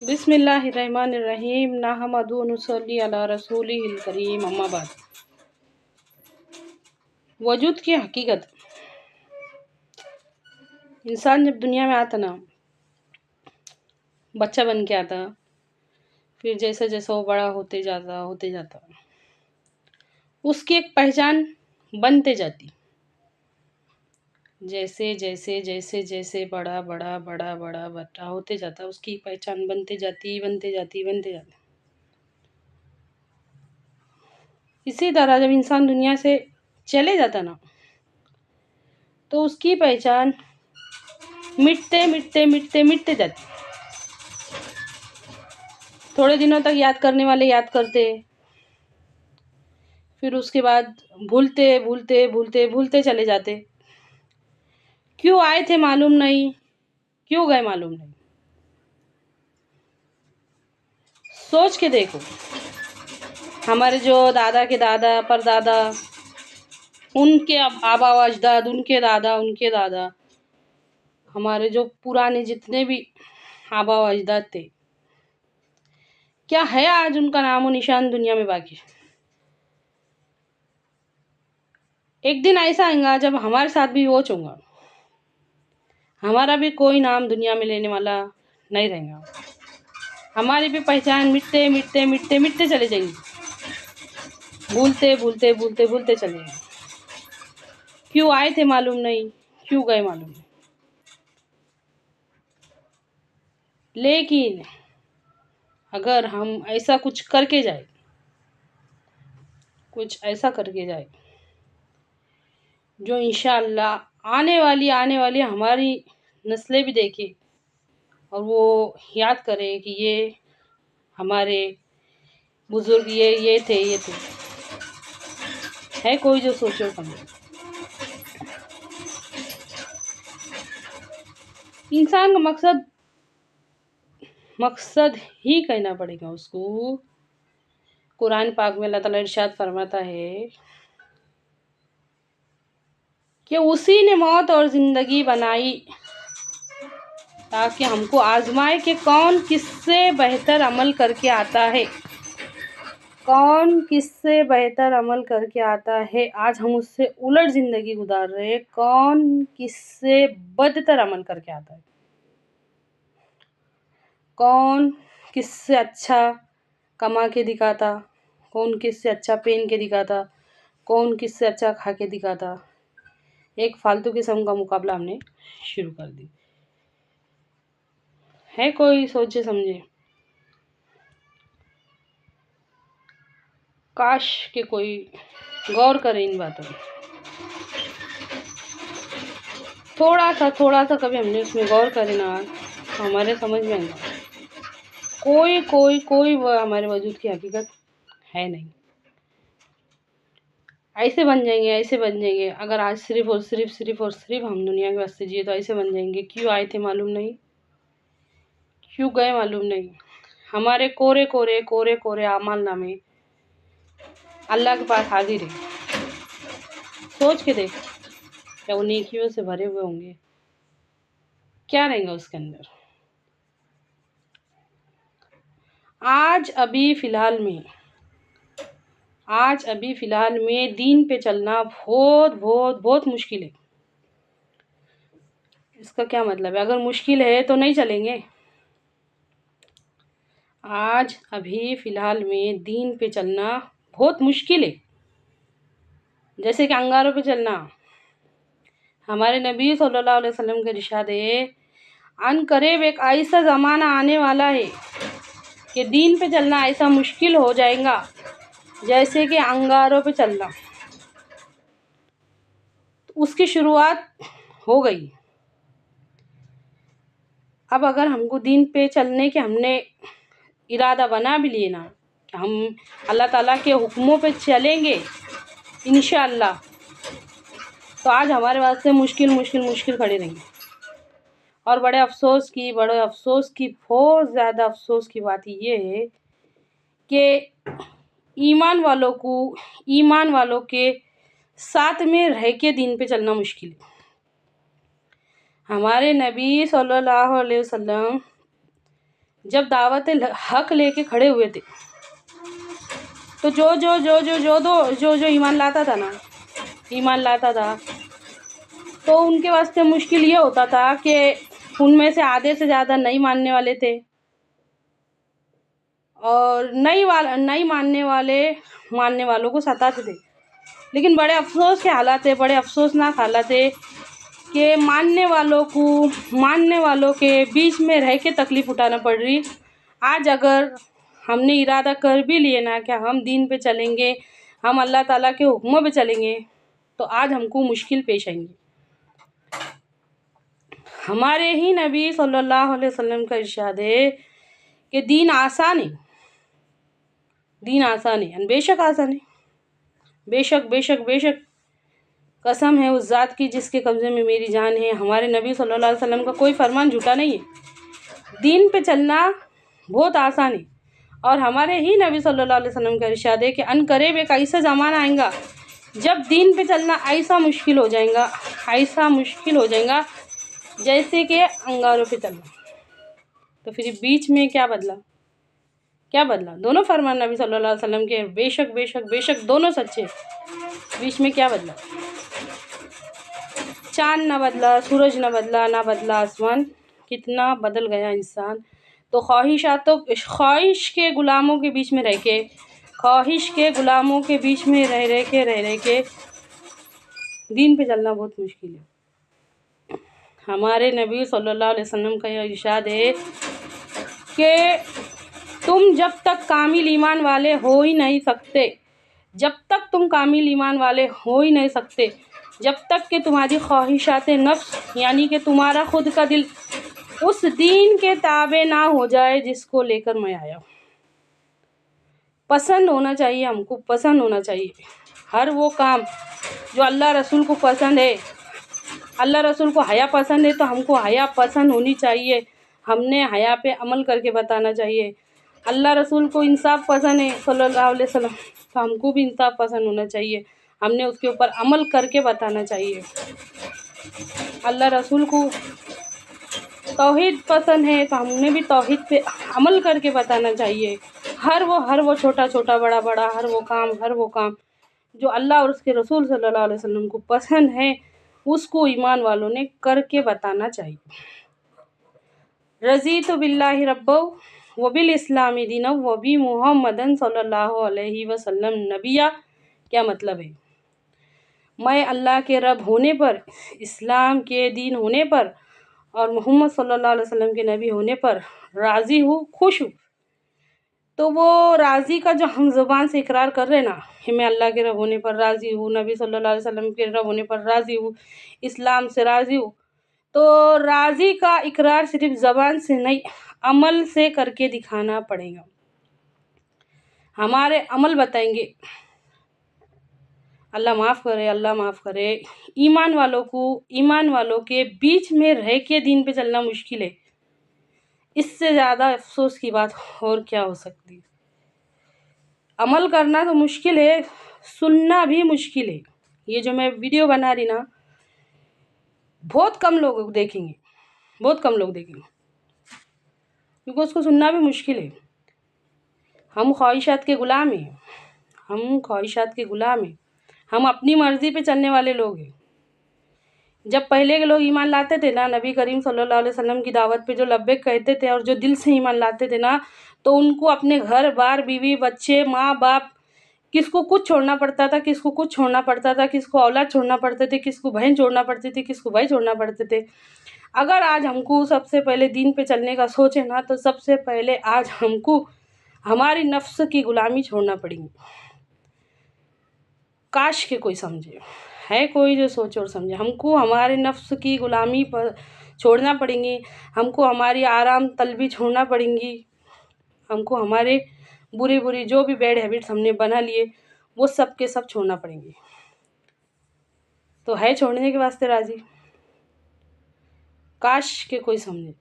बिस्मिल्लाहिर्रहमानिर्रहीम नहमदु व नुसल्ली अला रसूलिहिल करीम अम्मा बाद। वजूद की हकीकत। इंसान जब दुनिया में आता ना, बच्चा बन के आता, फिर जैसे जैसे वो बड़ा होते जाता उसकी एक पहचान बनते जाती। जैसे जैसे जैसे जैसे बड़ा बड़ा बड़ा बड़ा बड़ा होते जाता, उसकी पहचान बनते जाती। इसी तरह जब इंसान दुनिया से चले जाता ना, तो उसकी पहचान मिटते जाती। थोड़े दिनों तक याद करने वाले याद करते, फिर उसके बाद भूलते चले जाते। क्यों आए थे मालूम नहीं, क्यों गए मालूम नहीं। सोच के देखो, हमारे जो दादा के दादा परदादा, उनके आबा व अजदाद, उनके दादा, हमारे जो पुराने जितने भी आबा व अजदाद थे, क्या है आज उनका नामो निशान दुनिया में बाकी। एक दिन ऐसा आएगा जब हमारे साथ भी वो होगा, हमारा भी कोई नाम दुनिया में लेने वाला नहीं रहेगा। हमारी भी पहचान मिटते चले जाएंगे। भूलते चले जाएंगे। क्यों आए थे मालूम नहीं, क्यों गए मालूम नहीं। लेकिन अगर हम ऐसा कुछ करके जाए, जो इंशाअल्लाह आने वाली हमारी नस्लें भी देखे और वो याद करे कि ये हमारे बुजुर्ग ये थे। है कोई जो सोचो समझो। इंसान का मकसद ही कहना पड़ेगा उसको। कुरान पाक में अल्लाह ताला इरशाद फरमाता है कि उसी ने मौत और ज़िंदगी बनाई ताकि हमको आजमाए कि कौन किससे बेहतर अमल करके आता है। आज हम उससे उलट ज़िंदगी गुजार रहे हैं। कौन किससे बदतर अमल करके आता है, कौन किससे अच्छा कमा के दिखाता, कौन किससे अच्छा पहन के दिखाता, कौन किससे अच्छा खा के दिखाता। एक फालतू किस्म का मुकाबला हमने शुरू कर दी। है कोई सोचे समझे। काश के कोई गौर करे इन बातों में। थोड़ा सा कभी हमने उसमें गौर करे ना, तो हमारे समझ में आएगा कोई हमारे वजूद की हकीकत है नहीं। ऐसे बन जाएंगे अगर आज सिर्फ और सिर्फ हम दुनिया के वास्ते जिए, तो ऐसे बन जाएंगे। क्यों आए थे मालूम नहीं, क्यों गए मालूम नहीं। हमारे कोरे आमाल नामे अल्लाह के पास हाजिर है। सोच के देख, क्या वो नेकियों से भरे हुए होंगे, क्या रहेगा उसके अंदर। आज अभी फ़िलहाल में दीन पे चलना बहुत मुश्किल है। इसका क्या मतलब है, अगर मुश्किल है तो नहीं चलेंगे। आज अभी फ़िलहाल में दीन पे चलना बहुत मुश्किल है। जैसे कि अंगारों पे चलना। हमारे नबी सल्लल्लाहु अलैहि वसल्लम के इरशाद है, अनकरीब एक ऐसा ज़माना आने वाला है कि दीन पे चलना ऐसा मुश्किल हो जाएगा जैसे कि अंगारों पे चलना। तो उसकी शुरुआत हो गई। अब अगर हमको दीन पे चलने के हमने इरादा बना भी लिए ना, हम अल्लाह ताला के हुक्मों पे चलेंगे इंशाअल्लाह, तो आज हमारे वास्ते मुश्किल खड़े रहेंगे। और बड़े अफसोस की बहुत ज़्यादा अफसोस की बात ये है कि ईमान वालों के साथ में रह के दीन पे चलना मुश्किल है। हमारे नबी सल्लल्लाहु अलैहि वसल्लम जब दावत हक लेके खड़े हुए थे, तो जो ईमान लाता था तो उनके वास्ते मुश्किल ये होता था कि उनमें से आधे से ज़्यादा नहीं मानने वाले थे, और नहीं मानने वालों को सताते थे। लेकिन बड़े अफसोस के हालात थे, बड़े अफसोसनाक हालात थे कि मानने वालों के बीच में रह के तकलीफ़ उठाना पड़ रही। आज अगर हमने इरादा कर भी लिए ना कि हम दीन पे चलेंगे, हम अल्लाह ताला के हुक्मों पे चलेंगे, तो आज हमको मुश्किल पेश आएंगी। हमारे ही नबी सल्लल्लाहु अलैहि वसल्लम का इरशाद है कि दीन आसान है, बेशक आसान है, बेशक कसम है उस ज़ात की जिसके कब्ज़े में मेरी जान है, हमारे नबी सल्लल्लाहु अलैहि वसल्लम का कोई फरमान झूठा नहीं है। दीन पे चलना बहुत आसान है, और हमारे ही नबी सल्लल्लाहु अलैहि वसल्लम का इरशाद है कि अनकरीब एक ऐसा ज़माना आएगा जब दीन पे चलना ऐसा मुश्किल हो जाएगा जैसे कि अंगारों पे चलना। तो फिर बीच में क्या बदला? दोनों फरमान नबी सल्लल्लाहु अलैहि वसल्लम के बेशक दोनों सच्चे। बीच में क्या बदला? चाँद ना बदला, सूरज ना बदला आसमान, कितना बदल गया इंसान। तो ख्वाहिश के गुलामों के बीच में रह के दीन पे चलना बहुत मुश्किल है। हमारे नबी सल्लल्लाहु अलैहि वसल्लम का यह इरशाद है कि तुम जब तक कामिल ईमान वाले हो ही नहीं सकते, जब तक कि तुम्हारी ख्वाहिशात नफ्स यानी कि तुम्हारा खुद का दिल उस दीन के ताबे ना हो जाए जिसको लेकर मैं आया। पसंद होना चाहिए, हमको पसंद होना चाहिए हर वो काम जो अल्लाह रसूल को पसंद है। अल्लाह रसूल को हया पसंद है तो हमको हया पसंद होनी चाहिए, हमने हया पे अमल करके बताना चाहिए। अल्लाह रसूल को इंसाफ पसंद है सल्लल्लाहु अलैहि वसल्लम, तो हमको भी इंसाफ पसंद होना चाहिए, हमने उसके ऊपर अमल करके बताना चाहिए। अल्लाह रसूल को तौहीद पसंद है तो हमने भी तौहीद पे अमल करके बताना चाहिए। हर वो छोटा बड़ा हर वो काम जो अल्लाह और उसके रसूल सल्लल्लाहु अलैहि वसल्लम को पसंद है उसको ईमान वालों ने करके बताना चाहिए। रज़ीतु बिल्लाहि रब्बौ व बिल इस्लामी दीनौ व बि मुहम्मदन सल्लल्लाहु अलैहि वसल्लम नबिया। क्या मतलब है? मैं अल्लाह के रब होने पर, इस्लाम के दीन होने पर और मोहम्मद सल्लल्लाहु अलैहि वसल्लम के नबी होने पर राज़ी हूँ, खुश हूँ। तो वो राज़ी का जो हम ज़ुबान से इकरार कर रहे हैं ना कि मैं अल्लाह के रब होने पर राज़ी हूँ, नबी सल्लल्लाहु अलैहि वसल्लम के रब होने पर राज़ी हूँ, इस्लाम से राज़ी हूँ, तो राज़ी का इकरार सिर्फ ज़बान से नहीं, अमल से करके दिखाना पड़ेगा। हमारे अमल बताएंगे। अल्लाह माफ़ करे। ईमान वालों के बीच में रह के दीन पे चलना मुश्किल है। इससे ज़्यादा अफसोस की बात और क्या हो सकती है? अमल करना तो मुश्किल है, सुनना भी मुश्किल है। ये जो मैं वीडियो बना रही ना, बहुत कम लोग देखेंगे, क्योंकि उसको सुनना भी मुश्किल है। हम ख्वाहिशात के गुलाम हैं, हम अपनी मर्ज़ी पे चलने वाले लोग हैं। जब पहले के लोग ईमान लाते थे ना, नबी करीम सल्लल्लाहु अलैहि वसल्लम की दावत पे जो लब्बैक कहते थे और जो दिल से ईमान लाते थे ना, तो उनको अपने घर बार, बीवी बच्चे, माँ बाप, किसको कुछ छोड़ना पड़ता था, किसको औलाद छोड़ना पड़ते थे, किसको बहन छोड़ना पड़ती थी, किसको भाई छोड़ना पड़ते थे। अगर आज हमको सबसे पहले दीन पे चलने का सोचे ना, तो सबसे पहले आज हमको हमारी नफ्स की गुलामी छोड़ना पड़ेगी। काश के कोई समझे, है कोई जो सोचे और समझे। हमको हमारे नफ्स की गुलामी पर छोड़ना पड़ेंगी, हमको हमारी आराम तलबी छोड़ना पड़ेंगी, हमको हमारे बुरी जो भी बैड हैबिट्स हमने बना लिए वो सब के सब छोड़ना पड़ेंगे। तो है छोड़ने के वास्ते राज़ी? काश के कोई समझे।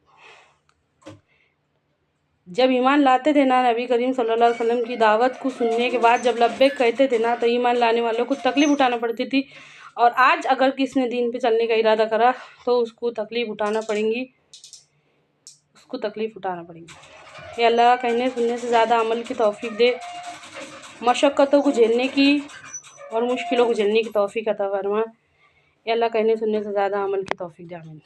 जब ईमान लाते थे ना, नबी करीम सल्लल्लाहु अलैहि वसल्लम की दावत को सुनने के बाद जब लब्बैक कहते थे ना, तो ईमान लाने वालों को तकलीफ़ उठाना पड़ती थी। और आज अगर किसी ने दीन पे चलने का इरादा करा तो उसको तकलीफ़ उठाना पड़ेगी। ये अल्लाह कहने सुनने से ज़्यादा अमल की तौफ़ीक दे, मशक्क़तों को झेलने की और मुश्किलों को झेलने की तौफ़ीक अता फ़रमा। ये अल्लाह कहने सुनने से ज़्यादा अमल की तौफ़ीक दे। आमीन।